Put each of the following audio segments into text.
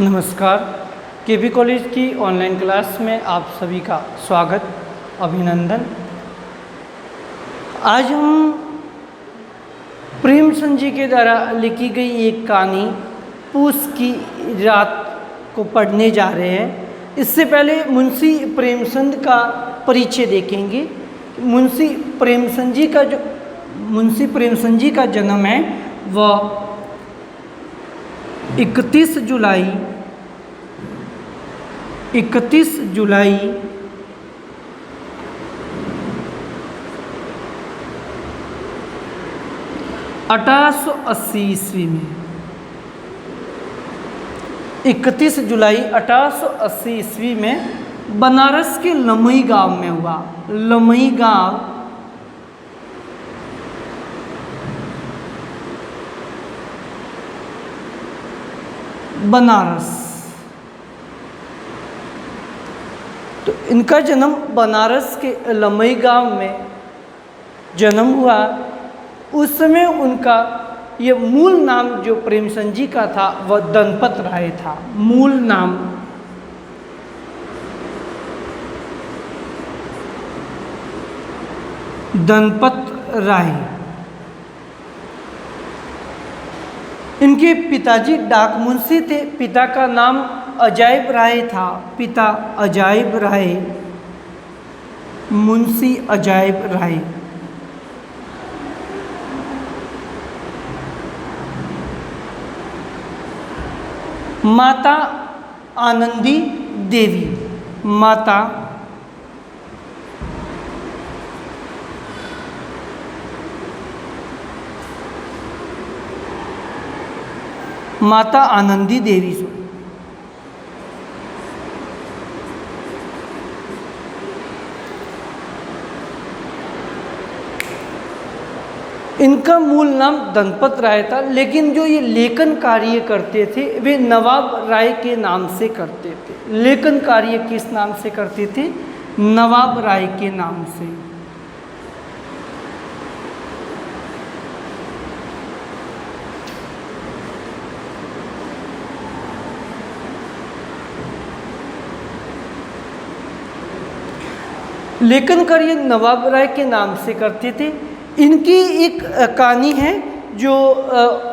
नमस्कार। KP college की online class में आप सभी का स्वागत, अभिनंदन। आज हम प्रेमचंद जी के द्वारा लिखी गई एक कहानी पूस की रात को पढ़ने जा रहे हैं। इससे पहले मुंशी प्रेमचंद का परिचय देखेंगे। मुंशी प्रेमचंद जी का जन्म है वह 31 जुलाई 1880 ईस्वी में 31 जुलाई 1880 ईस्वी में बनारस के लमई गांव में हुआ। लमई गांव बनारस। तो इनका जन्म बनारस के लमई गांव में जन्म हुआ। उस समय उनका ये मूल नाम जो प्रेमचंद जी का था वह दनपत राय था। मूल नाम दनपत राय। इनके पिताजी डाक मुंशी थे। पिता का नाम अजायब राय था। पिता अजायब राय, मुंशी अजायब राय। माता आनंदी देवी। माता आनंदी देवी। इनका मूल नाम दनपत राय था, लेकिन जो ये लेखन कार्य करते थे वे नवाब राय के नाम से करते थे। लेखन कार्य किस नाम से करते थे? नवाब राय के नाम से। लेखन कार्य नवाब राय के नाम से करते थे। इनकी एक कहानी है जो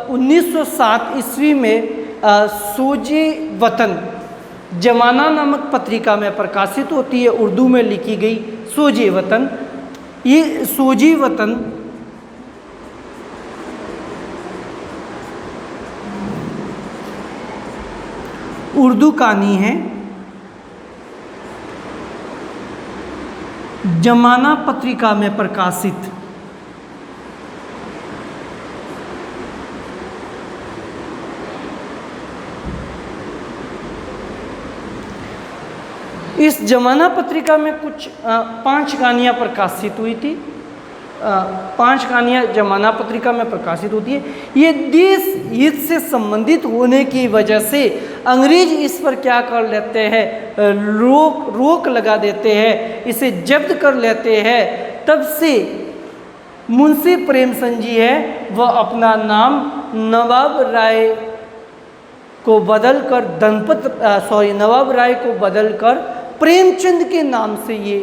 1907 ईस्वी में सोजे वतन जमाना नामक पत्रिका में प्रकाशित होती है। उर्दू में लिखी गई सोजे वतन। ये सोजे वतन उर्दू कहानी है। जमाना पत्रिका में प्रकाशित। इस जमाना पत्रिका में कुछ 5 कहानियाँ प्रकाशित हुई थी। 5 कहानियाँ जमाना पत्रिका में प्रकाशित होती है। ये देश हित से संबंधित होने की वजह से अंग्रेज इस पर क्या कर लेते हैं, रोक लगा देते हैं, इसे जब्त कर लेते हैं। तब से मुंशी प्रेमचंद जी है वह अपना नाम नवाब राय को बदलकर प्रेमचंद के नाम से ये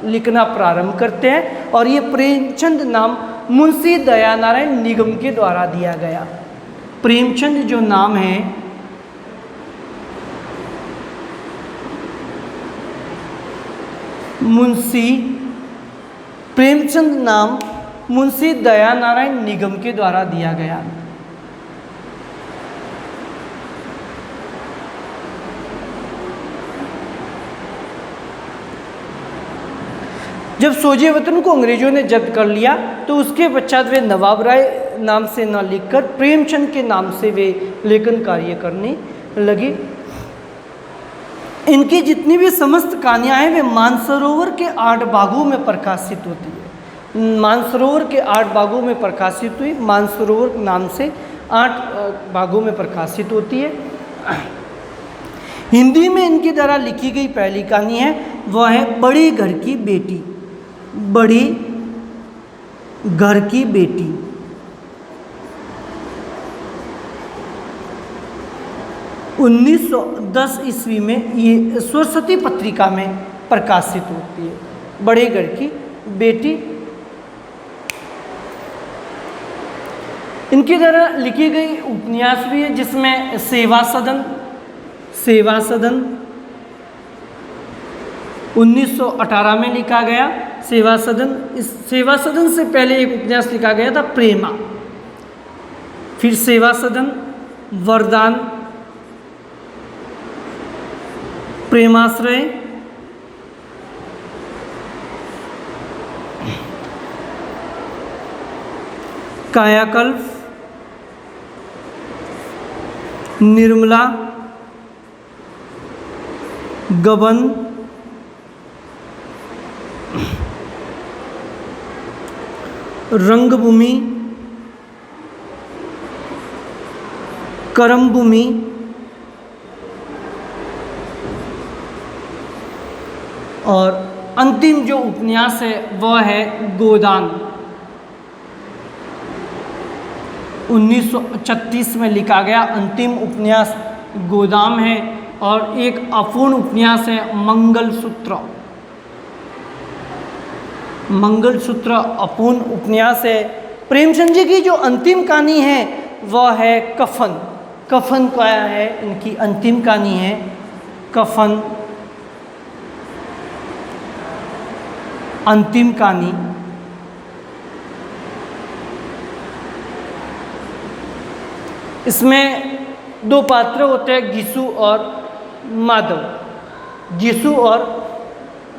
लिखना प्रारंभ करते हैं। और ये प्रेमचंद नाम मुंशी दयानारायण निगम के द्वारा दिया गया। प्रेमचंद जो नाम है प्रेमचंद नाम मुंशी दयानारायण निगम के द्वारा दिया गया। जब सोजे वतन को अंग्रेजों ने जब्त कर लिया तो उसके पश्चात वे नवाब राय नाम से न लिखकर प्रेमचंद के नाम से वे लेखन कार्य करने लगे। इनकी जितनी भी समस्त कहानियाँ हैं वे मानसरोवर के 8 भागों में प्रकाशित होती है। मानसरोवर के 8 भागों में प्रकाशित हुई। मानसरोवर नाम से 8 भागों में प्रकाशित होती है। हिंदी में इनके द्वारा लिखी गई पहली कहानी है वह है बड़े घर की बेटी। बड़ी घर की बेटी। 1910 ईस्वी में ये सरस्वती पत्रिका में प्रकाशित होती है। बड़े घर की बेटी, इनके द्वारा लिखी गई उपन्यास भी है जिसमें सेवा सदन 1918 में लिखा गया। सेवा सदन, इस सेवा सदन से पहले एक उपन्यास लिखा गया था प्रेमा, फिर सेवा सदन, वरदान, प्रेमाश्रय, कायाकल्प, निर्मला, गबन, रंगभूमि, कर्मभूमि, और अंतिम जो उपन्यास है वह है गोदान। 1936 में लिखा गया अंतिम उपन्यास गोदाम है। और एक अपूर्ण उपन्यास है मंगलसूत्र। मंगलसूत्र अपूर्ण उपन्यास है। प्रेमचंद जी की जो अंतिम कहानी है वह है कफन। कफन क्या है? इनकी अंतिम कहानी है कफन, अंतिम कहानी। इसमें दो पात्र होते हैं, घिसू और माधव। घिसू और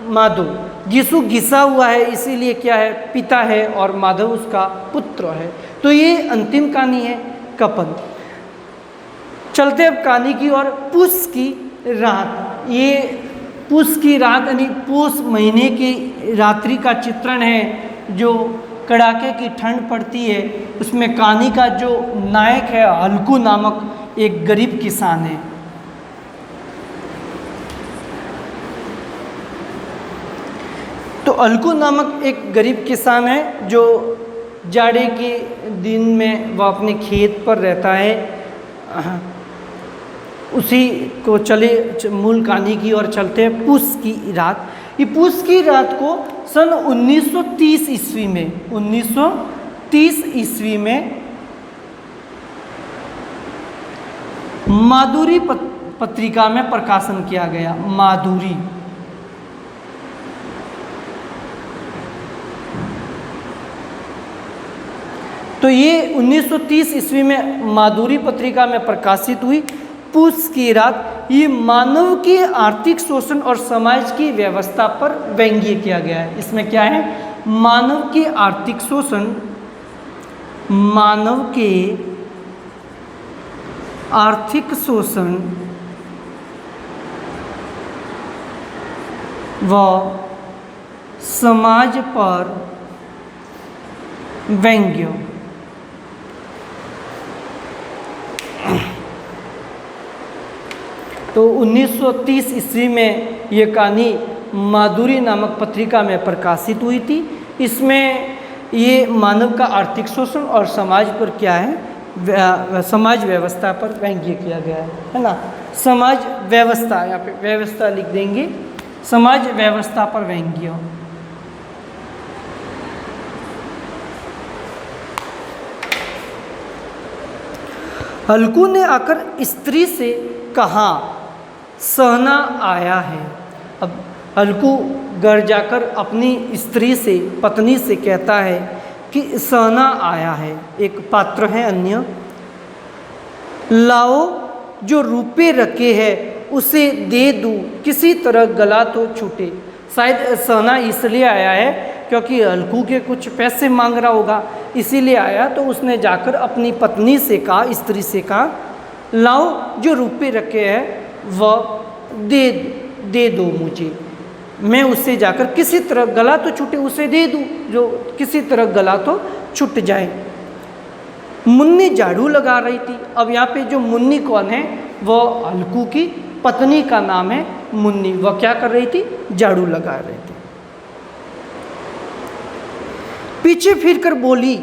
माधव। घिसू घिसा हुआ है इसीलिए क्या है, पिता है, और माधव उसका पुत्र है। तो ये अंतिम कहानी है कफन। चलते अब कहानी की ओर। पुष की रात। ये पुष की रात यानी पुष महीने की रात्रि का चित्रण है, जो कड़ाके की ठंड पड़ती है। उसमें कहानी का जो नायक है हल्कू नामक एक गरीब किसान है। तो हल्कू नामक एक गरीब किसान है जो जाड़े के दिन में वह अपने खेत पर रहता है। उसी को चले मूल कहानी की ओर चलते हैं। पुष की रात। ये पुष की रात को सन 1930 ईस्वी में 1930 ईस्वी में माधुरी पत्रिका में प्रकाशन किया गया। माधुरी। तो ये 1930 ईस्वी में माधुरी पत्रिका में प्रकाशित हुई। पुष की रात। ये मानव के आर्थिक शोषण और समाज की व्यवस्था पर व्यंग्य किया गया है। इसमें क्या है? मानव के आर्थिक शोषण, मानव के आर्थिक शोषण व समाज पर व्यंग्य। तो 1930 ईस्वी में ये कहानी माधुरी नामक पत्रिका में प्रकाशित हुई थी। इसमें ये मानव का आर्थिक शोषण और समाज पर क्या है, समाज व्यवस्था पर व्यंग्य किया गया है ना। समाज व्यवस्था, यहाँ पे व्यवस्था लिख देंगे, समाज व्यवस्था पर व्यंग्य। हल्कू ने आकर स्त्री से कहा, सहना आया है। अब हल्कू घर जाकर अपनी स्त्री से, पत्नी से कहता है कि सहना आया है। एक पात्र है अन्य। लाओ जो रुपए रखे हैं उसे दे दूँ, किसी तरह गला तो छूटे। शायद सहना इसलिए आया है क्योंकि हल्कू के कुछ पैसे मांग रहा होगा, इसीलिए आया। तो उसने जाकर अपनी पत्नी से कहा, स्त्री से कहा, लाओ जो रुपए रखे हैं वह दे दो मुझे, मैं उससे जाकर किसी तरह गला तो छूटे उसे दे दूँ, जो किसी तरह गला तो छूट जाए। मुन्नी झाड़ू लगा रही थी। अब यहाँ पे जो मुन्नी कौन है, वह हल्कू की पत्नी का नाम है मुन्नी। वह क्या कर रही थी? झाड़ू लगा रही थी। पीछे फिरकर बोली,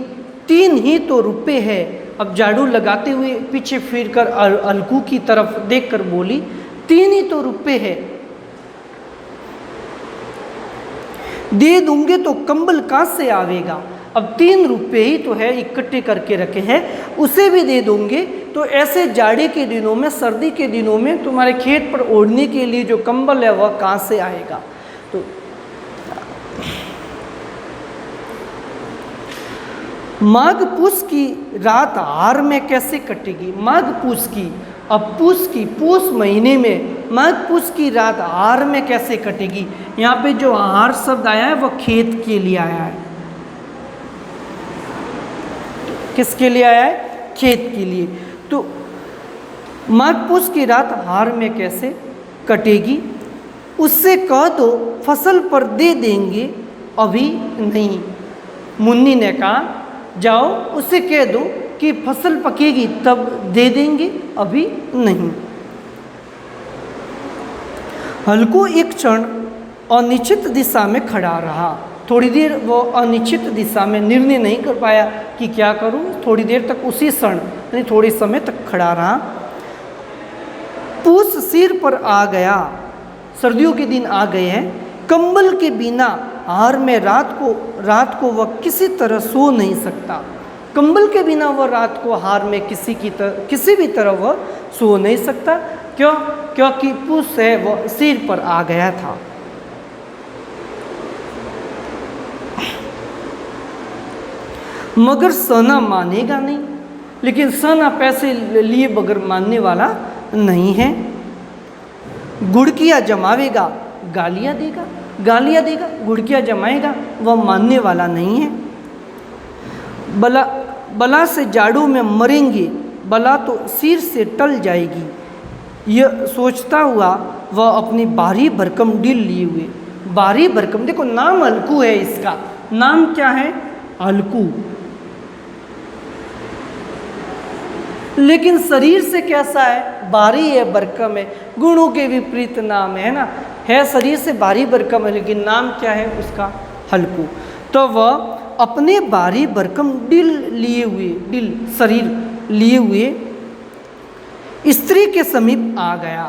3 ही तो रुपए है, अब झाड़ू लगाते हुए पीछे फिरकर अलकू की तरफ देखकर बोली, 3 ही तो रुपए है, दे दूंगे तो कंबल कहाँ से आवेगा। अब 3 रुपए ही तो है, इकट्ठे करके रखे हैं, उसे भी दे दूंगे तो ऐसे जाड़े के दिनों में, सर्दी के दिनों में तुम्हारे खेत पर ओढ़ने के लिए जो कंबल है वह कहाँ से आएगा। तो माघ पूस की रात हार में कैसे कटेगी। माघ पूस की, अब पूस महीने में माघ पूस की रात हार में कैसे कटेगी। यहाँ पे जो हार शब्द आया है वह खेत के लिए आया है। किसके लिए आया है? खेत के लिए। तो माघ पूस की रात हार में कैसे कटेगी, उससे कह दो फसल पर दे देंगे अभी नहीं। मुन्नी ने कहा, जाओ उसे कह दो कि फसल पकेगी तब दे देंगे, अभी नहीं। हल्कू एक क्षण अनिश्चित दिशा में खड़ा रहा। थोड़ी देर वो अनिश्चित दिशा में निर्णय नहीं कर पाया कि क्या करूं। थोड़ी देर तक उसी क्षण यानी थोड़े समय तक खड़ा रहा। पूस सिर पर आ गया, सर्दियों के दिन आ गए हैं। कंबल के बिना हार में रात को वह किसी तरह सो नहीं सकता। कंबल के बिना वह रात को हार में किसी भी तरह वह सो नहीं सकता। क्यों? क्योंकि पूस है वह सिर पर आ गया था। मगर सना मानेगा नहीं, लेकिन सना पैसे लिए बगैर मानने वाला नहीं है। गुड़किया जमावेगा, गालियां देगा, गुड़किया जमाएगा, वह मानने वाला नहीं है। बला से जाड़ों में मरेंगे, बला तो सिर से टल जाएगी। यह सोचता हुआ वह अपनी भारी भरकम डील लिए हुए, भारी भरकम, देखो नाम हल्कू है, इसका नाम क्या है? हल्कू। लेकिन शरीर से कैसा है? भारी है, भरकम है। गुणों के विपरीत नाम है ना, है शरीर से भारी भरकम है, लेकिन नाम क्या है उसका? हल्कू। तो वह अपने भारी भरकम शरीर लिए हुए स्त्री के समीप आ गया।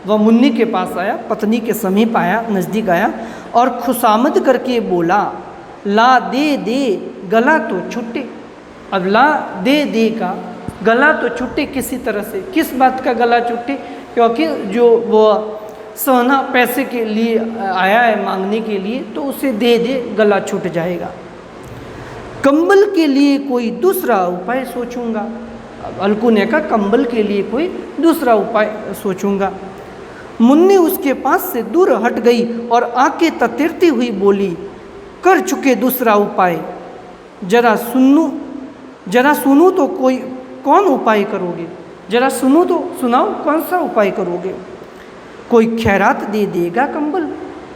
वह मुन्नी के पास आया, पत्नी के समीप आया, नज़दीक आया और खुशामद करके बोला, ला दे गला तो छुट्टे। अब ला दे का गला तो छुट्टे किसी तरह से, किस बात का गला छुट्टे? क्योंकि जो वो सोना पैसे के लिए आया है मांगने के लिए, तो उसे दे गला छूट जाएगा। कंबल के लिए कोई दूसरा उपाय सोचूंगा। हल्कू ने कहा, कंबल के लिए कोई दूसरा उपाय सोचूंगा। मुन्नी उसके पास से दूर हट गई और आंखें ततरती हुई बोली, कर चुके दूसरा उपाय, जरा सुनूं तो कौन उपाय करोगे? जरा सुनो तो सुनाओ, कौन सा उपाय करोगे? कोई खैरात दे देगा कंबल?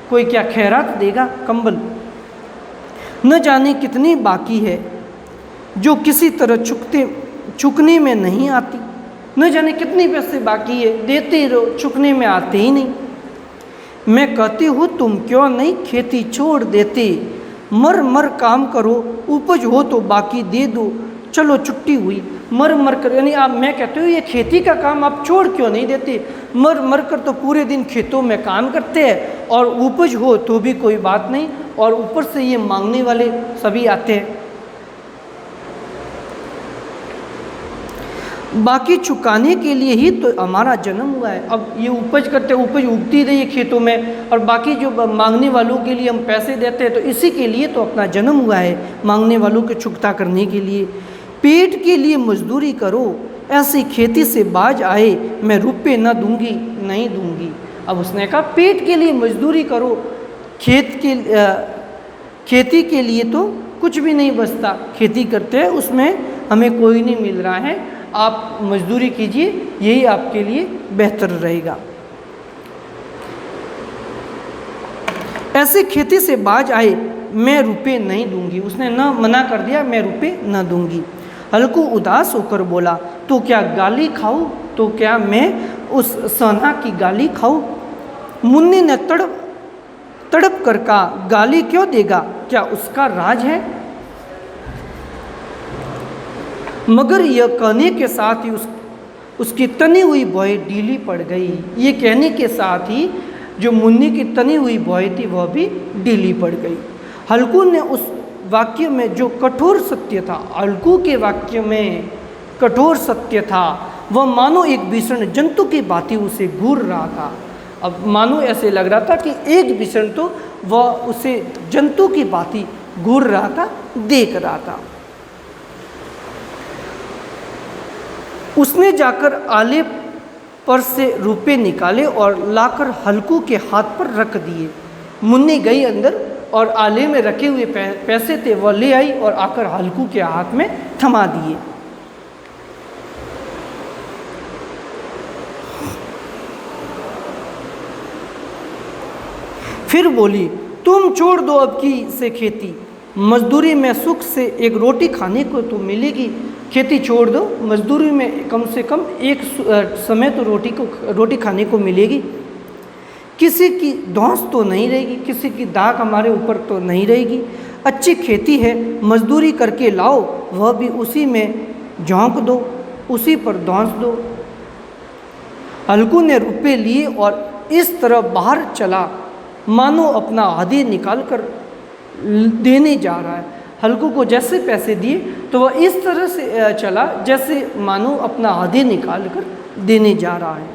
कोई क्या खैरात देगा कंबल? न जाने कितनी बाकी है जो किसी तरह चुकने में नहीं आती। न जाने कितने पैसे बाकी है, देते रहो, चुकने में आते ही नहीं। मैं कहती हूँ तुम क्यों नहीं खेती छोड़ देते, मर काम करो, उपज हो तो बाकी दे दो, चलो छुट्टी हुई। मर कर, यानी आप, मैं कहती हूँ ये खेती का काम आप छोड़ क्यों नहीं देते? मर कर तो पूरे दिन खेतों में काम करते हैं और उपज हो तो भी कोई बात नहीं, और ऊपर से ये मांगने वाले सभी आते हैं। बाकी चुकाने के लिए ही तो हमारा जन्म हुआ है। अब ये उपज करते, उपज उगती रही है खेतों में, और बाकी जो मांगने वालों के लिए हम पैसे देते हैं, तो इसी के लिए तो अपना जन्म हुआ है, मांगने वालों को चुकता करने के लिए। पेट के लिए मजदूरी करो, ऐसी खेती से बाज आए, मैं रुपए न दूंगी, नहीं दूंगी। अब उसने कहा पेट के लिए मजदूरी करो, खेती के लिए तो कुछ भी नहीं बचता, खेती करते हैं उसमें हमें कोई नहीं मिल रहा है, आप मजदूरी कीजिए, यही आपके लिए बेहतर रहेगा। ऐसे खेती से बाज आए, मैं रुपए नहीं दूंगी। उसने न मना कर दिया, मैं रुपए न दूंगी। हल्कू उदास होकर बोला, तो क्या गाली खाऊं? तो क्या मैं उस सना की गाली खाऊं? मुन्नी ने तड़प कर कहा, गाली क्यों देगा, क्या उसका राज है? मगर यह कहने के साथ ही उसकी तनी हुई भौहें ढीली पड़ गई। ये कहने के साथ ही जो मुन्नी की तनी हुई भौहें थी वह भी ढीली पड़ गई। हल्कू ने उस वाक्य में जो कठोर सत्य था, हल्कू के वाक्य में कठोर सत्य था, वह मानो एक भीषण जंतु की भांति उसे घूर रहा था। अब मानो ऐसे लग रहा था कि एक भीषण तो वह उसे जंतु की भांति घूर रहा था, देख रहा था। उसने जाकर आले पर से रुपए निकाले और लाकर हल्कू के हाथ पर रख दिए। मुन्नी गई अंदर और आले में रखे हुए पैसे थे वह ले आई और आकर हल्कू के हाथ में थमा दिए। फिर बोली, तुम छोड़ दो अब की से खेती, मजदूरी में सुख से एक रोटी खाने को तो मिलेगी। खेती छोड़ दो, मजदूरी में कम से कम एक समय तो रोटी खाने को मिलेगी। किसी की धौंस तो नहीं रहेगी, किसी की दाग हमारे ऊपर तो नहीं रहेगी। अच्छी खेती है, मजदूरी करके लाओ, वह भी उसी में झोंक दो, उसी पर धौंस दो। हल्कू ने रुपए लिए और इस तरह बाहर चला मानो अपना आधे निकाल कर देने जा रहा है। हल्कू को जैसे पैसे दिए तो वह इस तरह से चला जैसे मानो अपना आधे निकाल कर देने जा रहा है।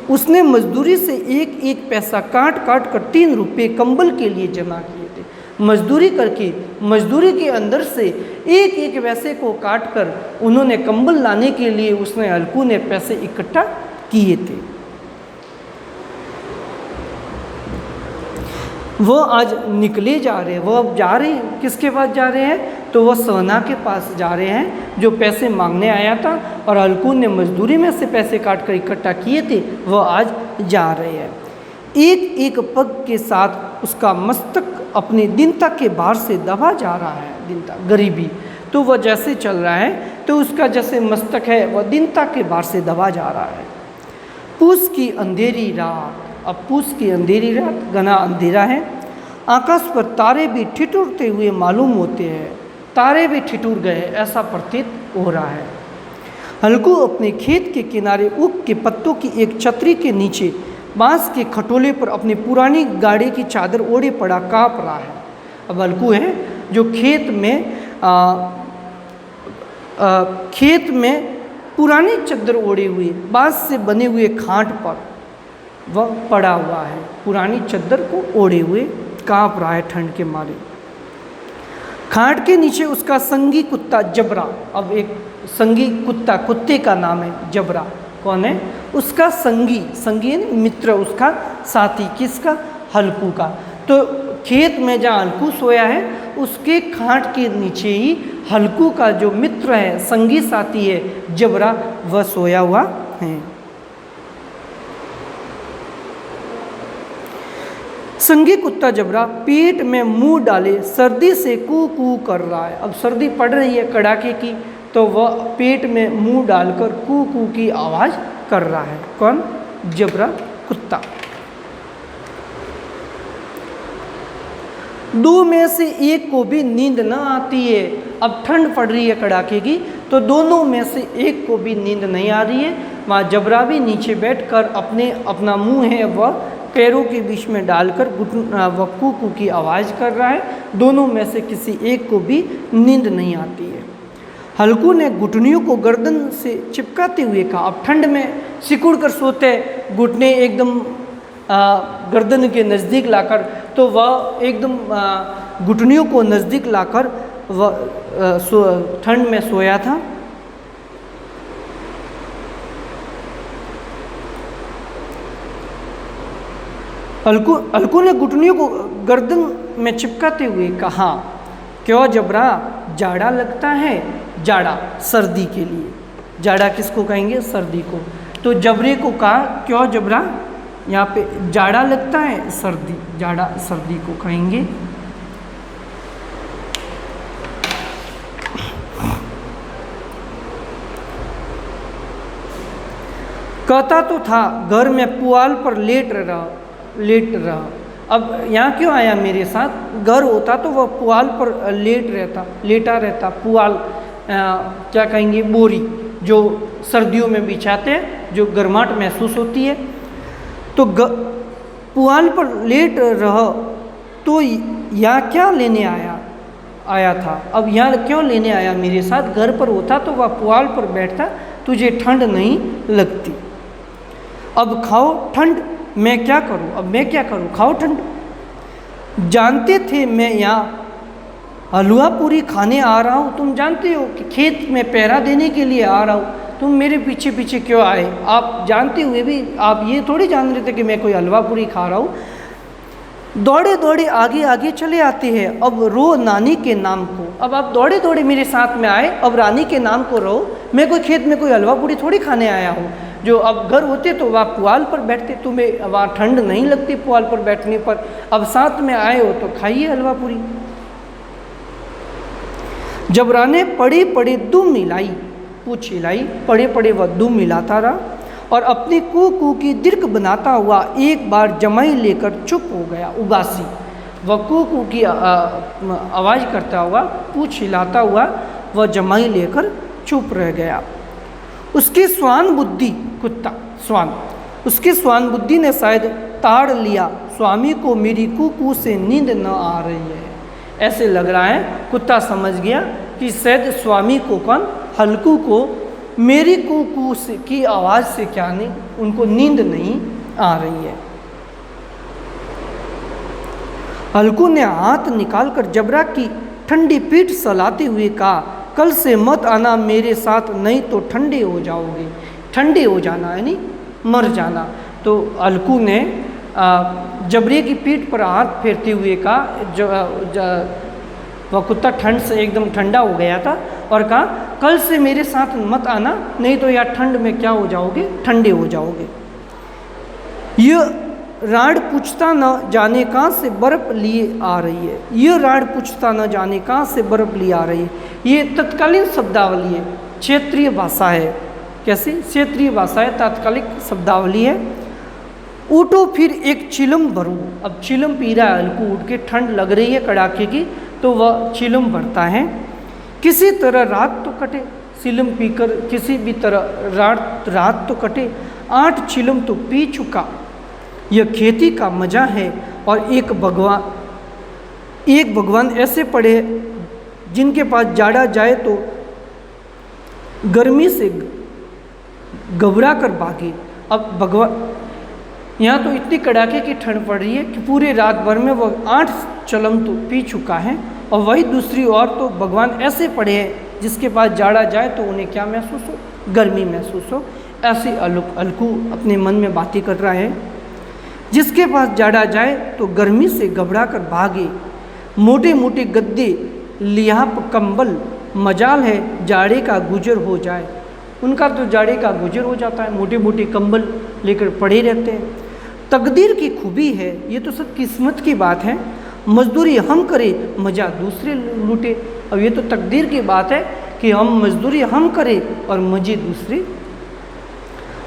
उसने मजदूरी से एक एक पैसा काट काट कर 3 रुपये कंबल के लिए जमा किए थे। मजदूरी करके, मजदूरी के अंदर से एक एक पैसे को काट कर उन्होंने कंबल लाने के लिए उसने हल्कू ने पैसे इकट्ठा किए थे। वह आज निकले जा रहे हैं, वह अब जा रहे हैं, किसके पास जा रहे हैं? तो वह सोना के पास जा रहे हैं जो पैसे मांगने आया था और हल्कू ने मजदूरी में से पैसे काट कर इकट्ठा किए थे, वह आज जा रहे हैं। एक एक पग के साथ उसका मस्तक अपनी दीनता के भार से दबा जा रहा है। दीनता, गरीबी, तो वह जैसे चल रहा है तो उसका जैसे मस्तक है वह दीनता के भार से दबा जा रहा है। पूस की अंधेरी रात, अब पूस की अंधेरी रात, घना अंधेरा है। आकाश पर तारे भी ठिठुरते हुए मालूम होते हैं, तारे भी ठिठुर गए ऐसा प्रतीत हो रहा है। हल्कू अपने खेत के किनारे ऊख के पत्तों की एक छतरी के नीचे बांस के खटोले पर अपनी पुरानी गाड़ी की चादर ओढ़े पड़ा काँप रहा है। अब हल्कू है जो खेत में पुरानी चादर ओढ़े हुए बांस से बने हुए खाट पर वह पड़ा हुआ है, पुरानी चादर को ओढ़े हुए काँप रहा है ठंड के मारे। खाट के नीचे उसका संगी कुत्ता जबरा, अब एक संगी कुत्ता, कुत्ते का नाम है जबरा। कौन है? उसका संगी, संगी है मित्र, उसका साथी, किसका? हल्कू का। तो खेत में जहाँ हल्कू सोया है उसके खाट के नीचे ही हल्कू का जो मित्र है, संगी साथी है जबरा, वह सोया हुआ है। संगी कुत्ता जबरा पेट में मुंह डाले सर्दी से कू कू कर रहा है। अब सर्दी पड़ रही है कड़ाके की, तो वह पेट में मुंह डालकर कू कू की आवाज़ कर रहा है। कौन? जबरा कुत्ता। 2 में से एक को भी नींद न आती है। अब ठंड पड़ रही है कड़ाके की, तो दोनों में से एक को भी नींद नहीं आ रही है। वहाँ जबरा भी नीचे बैठकर अपना मुंह है वह पैरों के बीच में डालकर वह कू कू की आवाज़ कर रहा है। दोनों में से किसी एक को भी नींद नहीं आती है। हल्कू ने घुटनियों को गर्दन से चिपकाते हुए कहा। अब ठंड में सिकुड़ कर सोते हैं, घुटने एकदम गर्दन के नज़दीक लाकर, तो वह एकदम घुटनियों को नज़दीक लाकर वह ठंड में सोया था। हल्कू ने घुटनियों को गर्दन में चिपकाते हुए कहा, क्यों जबरा, जाड़ा लगता है? जाड़ा सर्दी के लिए, जाड़ा किसको कहेंगे? सर्दी को। तो जबरे को कहा, क्यों जबरा, यहाँ पे जाड़ा लगता है? सर्दी, जाड़ा सर्दी को कहेंगे। कहता तो था घर में पुआल पर लेट रहा। अब यहाँ क्यों आया मेरे साथ? घर होता तो वह पुआल पर लेटा रहता। पुआल क्या कहेंगे, बोरी जो सर्दियों में बिछाते हैं, जो गर्माहट महसूस होती है। तो पुआल पर लेट रह, तो यहाँ क्या लेने आया था, अब यहाँ क्यों लेने आया मेरे साथ, घर पर होता तो वह पुआल पर बैठता, तुझे ठंड नहीं लगती। अब खाओ ठंड, मैं क्या करूँ, अब मैं क्या करूँ, खाओ ठंड। जानते थे मैं यहाँ हलवा पूरी खाने आ रहा हूँ, तुम जानते हो कि खेत में पहरा देने के लिए आ रहा हूँ, तुम मेरे पीछे पीछे क्यों आए। आप जानते हुए भी आप ये थोड़ी जान रहे थे कि मैं कोई हलवा पूरी खा रहा हूँ। दौड़े दौड़े आगे आगे चले आते हैं, अब रो नानी के नाम को। अब आप दौड़े दौड़े मेरे साथ में आए, अब रानी के नाम को रो। मैं कोई खेत में कोई हलवा पूरी थोड़ी खाने आया हूँ। जो अब घर होते तो वहाँ पुआल पर बैठते, तुम्हें वहाँ ठंड नहीं लगती पुआल पर बैठने पर, अब साथ में आए हो तो खाइए हलवा पूरी। जबराने पड़े पड़े दुम मिलाई, पूछ हिलाई, पड़े पड़े वह दुम मिलाता रहा और अपनी कू कू की दीर्घ बनाता हुआ एक बार जमाई लेकर चुप हो गया। उबासी, वह कू कू की आवाज़ करता हुआ, पूछ हिलाता हुआ वह जमाई लेकर चुप रह गया। उसकी स्वान बुद्धि, कुत्ता स्वान, उसकी स्वान बुद्धि ने शायद ताड़ लिया, स्वामी को मेरी कू कू से नींद न आ रही है। ऐसे लग रहा है कुत्ता समझ गया कि शायद स्वामी को, कौन, हल्कू को मेरी कू कू से की आवाज़ से क्या नहीं, उनको नींद नहीं आ रही है। हल्कू ने हाथ निकालकर जबरा की ठंडी पीठ सहलाते हुए कहा, कल से मत आना मेरे साथ, नहीं तो ठंडे हो जाओगे। ठंडे हो जाना यानी मर जाना। तो हल्कू ने जबरे की पीठ पर हाथ फेरते हुए कहा, वह कुत्ता ठंड से एकदम ठंडा हो गया था और कहा, कल से मेरे साथ मत आना, नहीं तो यार ठंड में क्या हो जाओगे, ठंडे हो जाओगे। यह राड पूछता न जाने कहाँ से बर्फ लिए आ रही है। यह राड पूछता न जाने कहाँ से बर्फ लिए आ रही है। ये तत्कालीन शब्दावली है, क्षेत्रीय भाषा है। कैसी क्षेत्रीय भाषा है, तात्कालिक शब्दावली है। उठो फिर एक चिलम भरूं। अब चिलम पी रहा है हल्कू, उठ के, ठंड लग रही है कड़ाके की, तो वह चिलम भरता है। किसी तरह रात तो कटे, चिलम पीकर किसी भी तरह रात तो कटे। 8 चिलम तो पी चुका, यह खेती का मजा है। और एक भगवान ऐसे पड़े जिनके पास जाड़ा जाए तो गर्मी से घबरा कर भागे। अब भगवान, यहाँ तो इतनी कड़ाके की ठंड पड़ रही है कि पूरे रात भर में वो 8 चिलम तो पी चुका है। और वही दूसरी ओर तो भगवान ऐसे पड़े हैं जिसके पास जाड़ा जाए तो उन्हें क्या महसूस हो, गर्मी महसूस हो। ऐसे हल्कू अपने मन में बातें कर रहा है। जिसके पास जाड़ा जाए तो गर्मी से घबरा कर भागे। मोटे मोटे गद्दे, लिहाफ, कंबल, मजाल है जाड़े का गुजर हो जाए। उनका तो जाड़े का गुजर हो जाता है, मोटे मोटे कंबल लेकर पड़े रहते हैं। तकदीर की खूबी है, ये तो सब किस्मत की बात है। मजदूरी हम करें, मज़ा दूसरे लूटे। अब ये तो तकदीर की बात है कि हम मजदूरी हम करें और मज़े दूसरे।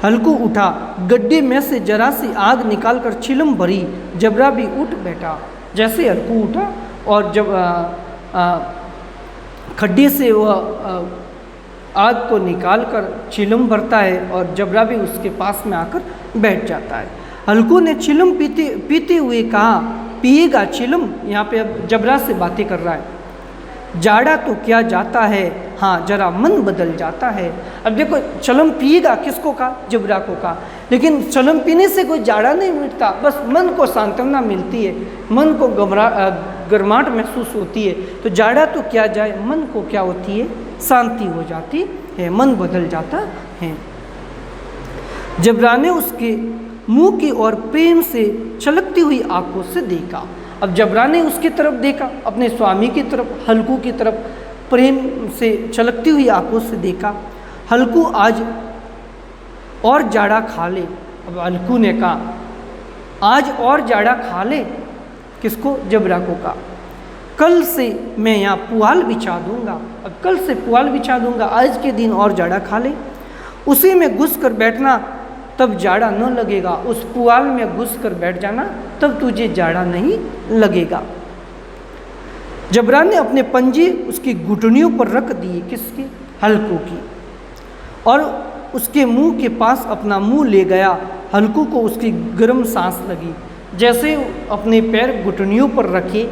हल्कू उठा, गड्ढे में से जरा सी आग निकालकर चिलम भरी, जबरा भी उठ बैठा। जैसे हल्कू उठा और जब खड्डे से वह आग को निकालकर चिलम भरता है और जबरा भी उसके पास में आकर बैठ जाता है। हल्कू ने चिलम पीते हुए कहा, पिएगा चिलम। यहाँ पे अब जबरा से बातें कर रहा है। जाड़ा तो क्या जाता है, हाँ जरा मन बदल जाता है। अब देखो, चिलम पिएगा, किसको कहा, जबरा को कहा। लेकिन चिलम पीने से कोई जाड़ा नहीं मिटता, बस मन को सांत्वना मिलती है, मन को गर्माहट महसूस होती है। तो जाड़ा तो क्या जाए, मन को क्या होती है, शांति हो जाती है, मन बदल जाता है। जबरा ने उसके मुंह की ओर प्रेम से छलकती हुई आंखों से देखा। अब जबरा ने उसकी तरफ देखा, अपने स्वामी की तरफ, हल्कू की तरफ प्रेम से छलकती हुई आंखों से देखा। हल्कू आज और जाड़ा खा ले। अब हल्कू ने कहा, आज और जाड़ा खा ले। किसको, जबरा को कहा। कल से मैं यहाँ पुआल बिछा दूंगा। अब कल से पुआल बिछा दूंगा, आज के दिन और जाड़ा खा ले। उसी में घुस कर बैठना, तब जाड़ा न लगेगा। उस पुआल में घुस कर बैठ जाना, तब तुझे जाड़ा नहीं लगेगा। जबरा ने अपने पंजे उसकी घुटनियों पर रख दिए, किसकी? हल्कू की, और उसके मुंह के पास अपना मुंह ले गया। हल्कू को उसकी गर्म सांस लगी। जैसे अपने पैर घुटनियों पर रखे,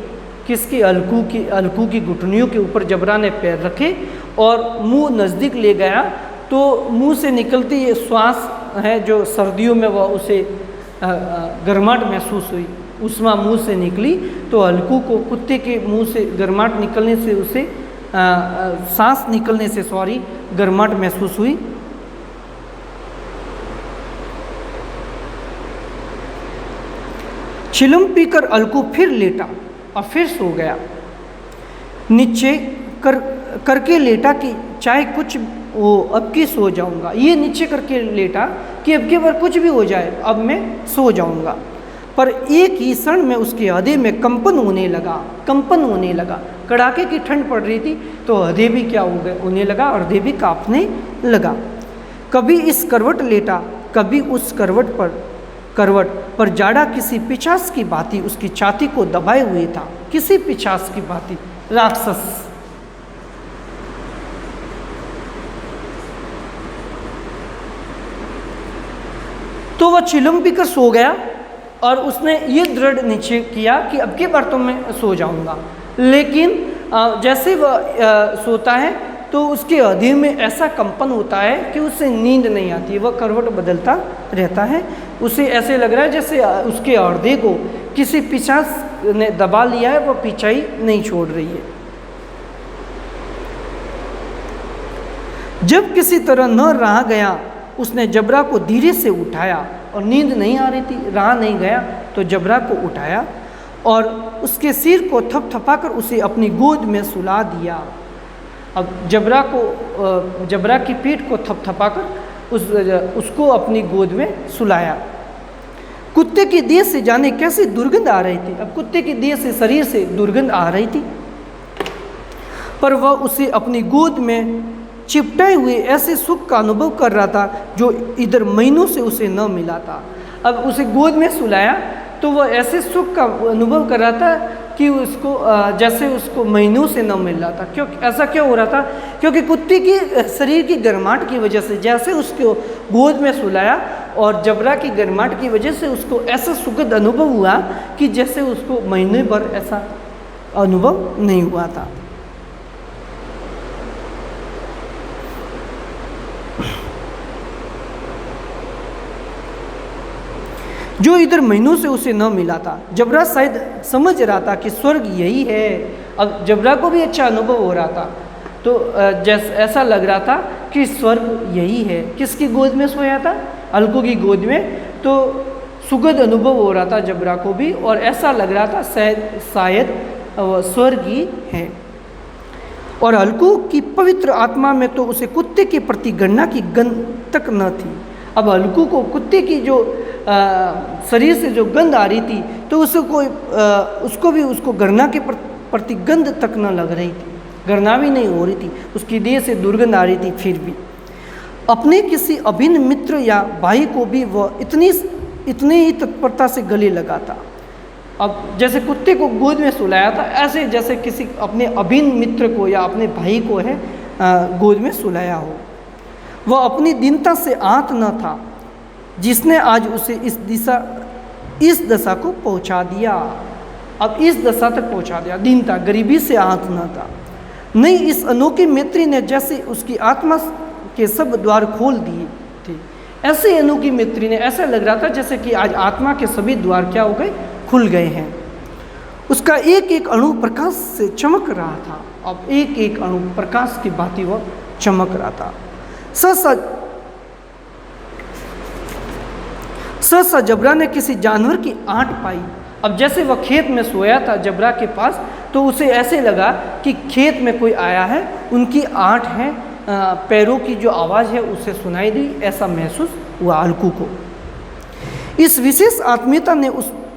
किसकी? हल्कू की घुटनियों के ऊपर जबरा ने पैर रखे और मुंह नज़दीक ले गया, तो मुंह से निकलती ये श्वास है जो सर्दियों में वह उसे गर्माहट महसूस हुई, उष्मा मुंह से निकली, तो हल्कू को कुत्ते के मुंह से गर्माहट निकलने से उसे सांस निकलने से गर्माहट महसूस हुई। चिलम पीकर हल्कू फिर लेटा और फिर सो गया। नीचे करके लेटा कि चाहे कुछ वो अब की सो जाऊंगा। ये नीचे करके लेटा कि अब की बार कुछ भी हो जाए, अब मैं सो जाऊंगा। पर एक ही क्षण में उसके हृदय में कंपन होने लगा। कड़ाके की ठंड पड़ रही थी, तो हृदय भी क्या होने लगा? हृदय भी कांपने लगा। कभी इस करवट लेटा, कभी उस करवट पर जाड़ा किसी पिशाच की भांति उसकी छाती को दबाए हुए था। किसी पिशाच की भांति, राक्षस। तो वह चिलम पीकर सो गया और उसने ये दृढ़ निश्चय किया कि अब की बार तो मैं सो जाऊंगा। लेकिन जैसे वह सोता है तो उसके हृदय में ऐसा कंपन होता है कि उसे नींद नहीं आती, वह करवट बदलता रहता है। उसे ऐसे लग रहा है जैसे उसके हृदय को किसी पिशाच ने दबा लिया है, वह पीछा ही नहीं छोड़ रही है। जब किसी तरह न रहा गया, उसने जबरा को धीरे से उठाया, और नींद नहीं आ रही थी, रहा नहीं गया, तो जबरा को उठाया और उसके सिर को थपथपाकर उसे अपनी गोद में सुला दिया। अब जबरा की पीठ को थपथपाकर उसको अपनी गोद में सुलाया। कुत्ते की देह से जाने कैसी दुर्गंध आ रही थी। अब कुत्ते की देह से, शरीर से दुर्गंध आ रही थी, पर वह उसे अपनी गोद में चिपटाए हुए ऐसे सुख का अनुभव कर रहा था जो इधर महीनों से उसे न मिला था। अब उसे गोद में सुलाया तो वह ऐसे सुख का अनुभव कर रहा था कि उसको जैसे उसको महीनों से न मिल रहा था। क्यों ऐसा क्यों हो रहा था? क्योंकि कुत्ते की शरीर की गर्माहट की वजह से, जैसे उसको गोद में सुलाया और जबरा की गर्माहट की वजह से उसको ऐसा सुखद अनुभव हुआ कि जैसे उसको महीने भर ऐसा अनुभव नहीं हुआ था। जो इधर महीनों से उसे न मिला था। जबरा शायद समझ रहा था कि स्वर्ग यही है। अब जबरा को भी अच्छा अनुभव हो रहा था, तो जैसा ऐसा लग रहा था कि स्वर्ग यही है। किसकी गोद में सोया था? हल्कू की गोद में। तो सुखद अनुभव हो रहा था जबरा को भी, और ऐसा लग रहा था शायद स्वर्ग ही है। और हल्कू की पवित्र आत्मा में तो उसे कुत्ते के प्रति घृणा की गंध तक न थी। अब हल्कू को कुत्ते की जो शरीर से जो गंध आ रही थी, तो उसको भी घृणा के प्रति गंध तक न लग रही थी, घृणा भी नहीं हो रही थी, उसकी देह से दुर्गंध आ रही थी। फिर भी अपने किसी अभिन्न मित्र या भाई को भी वह इतनी ही तत्परता से गले लगा था। अब जैसे कुत्ते को गोद में सुलाया था, ऐसे जैसे किसी अपने अभिन्न मित्र को या अपने भाई को है गोद में सुलाया हो। वह अपनी दीनता से आहत न था जिसने आज उसे इस दशा को पहुंचा दिया। अब इस दशा तक पहुंचा दिया, दीनता, गरीबी से आहत न था। नहीं, इस अनोखी मैत्री ने जैसे उसकी आत्मा के सब द्वार खोल दिए थे। ऐसे अनोखी मैत्री ने, ऐसा लग रहा था जैसे कि आज आत्मा के सभी द्वार क्या हो गए? खुल गए हैं। उसका एक एक अणु प्रकाश से चमक रहा था। अब एक एक अणु प्रकाश की भांति वह चमक रहा था। सहसा जबरा ने किसी जानवर की आंट पाई। अब जैसे वह खेत में सोया था जबरा के पास, तो उसे ऐसे लगा कि खेत में कोई आया है, उनकी आंट है, पैरों की जो आवाज़ है उसे सुनाई दी, ऐसा महसूस हुआ हल्कू को। इस विशेष आत्मीयता ने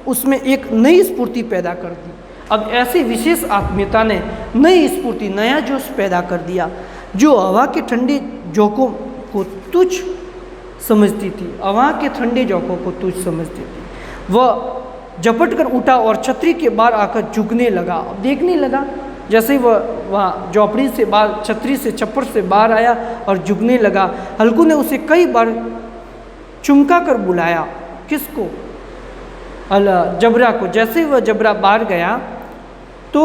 उसमें एक नई स्फूर्ति पैदा कर दी। अब ऐसी विशेष आत्मीयता ने नई स्फूर्ति, नया जोश पैदा कर दिया, जो हवा के ठंडे झोंकों को तुच्छ समझती थी। हवा के ठंडे झोंकों को तुच्छ समझती थी। वह झपट कर उठा और छतरी के बाहर आकर झुकने लगा। अब देखने लगा जैसे ही वह वहाँ झोपड़ी से बाहर, छतरी से, छप्पर से बाहर आया और झुकने लगा, हल्कू ने उसे कई बार चुमका कर बुलाया। किसको? जबरा को। जैसे ही वह जबरा बाहर गया तो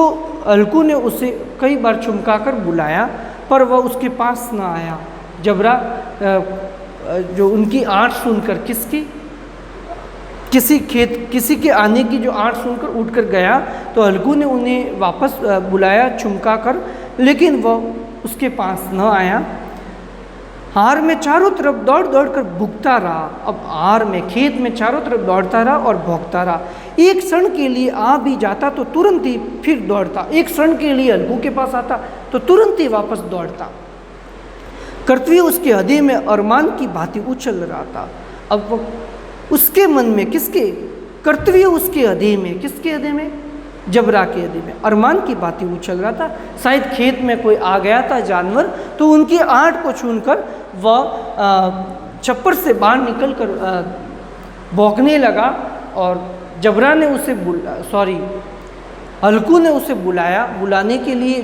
हल्कू ने उसे कई बार चुमका कर बुलाया, पर वह उसके पास ना आया। जबरा जो उनकी आंट सुनकर, किसी के आने की जो आंट सुनकर उठकर गया, तो हल्कू ने उन्हें वापस बुलाया चुमका कर, लेकिन वह उसके पास न आया। हार में चारों तरफ दौड़ दौड़ कर भुगता रहा। अब हार में, खेत में चारों तरफ दौड़ता रहा और भौंकता रहा। एक क्षण के लिए आ भी जाता तो तुरंत ही फिर दौड़ता। एक क्षण के लिए हल्कू के पास आता तो तुरंत ही वापस दौड़ता। कर्तव्य उसके हृदय में अरमान की भांति उछल रहा था। अब उसके मन में, किसके? कर्तव्य उसके हृदय में, किसके हृदय में? जबरा के हृदय में अरमान की भांति उछल रहा था। शायद खेत में कोई आ गया था जानवर, तो उनकी आंट को छूकर वह छप्पर से बाहर निकल कर भौंकने लगा और जबरा ने उसे हल्कू ने उसे बुलाने के लिए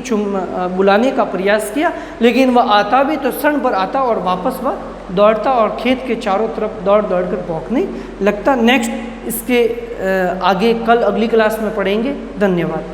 बुलाने का प्रयास किया, लेकिन वह आता भी तो क्षण भर आता और वापस वह दौड़ता और खेत के चारों तरफ दौड़ दौड़ कर भौंकने लगता। नेक्स्ट इसके आगे कल अगली क्लास में पढ़ेंगे। धन्यवाद।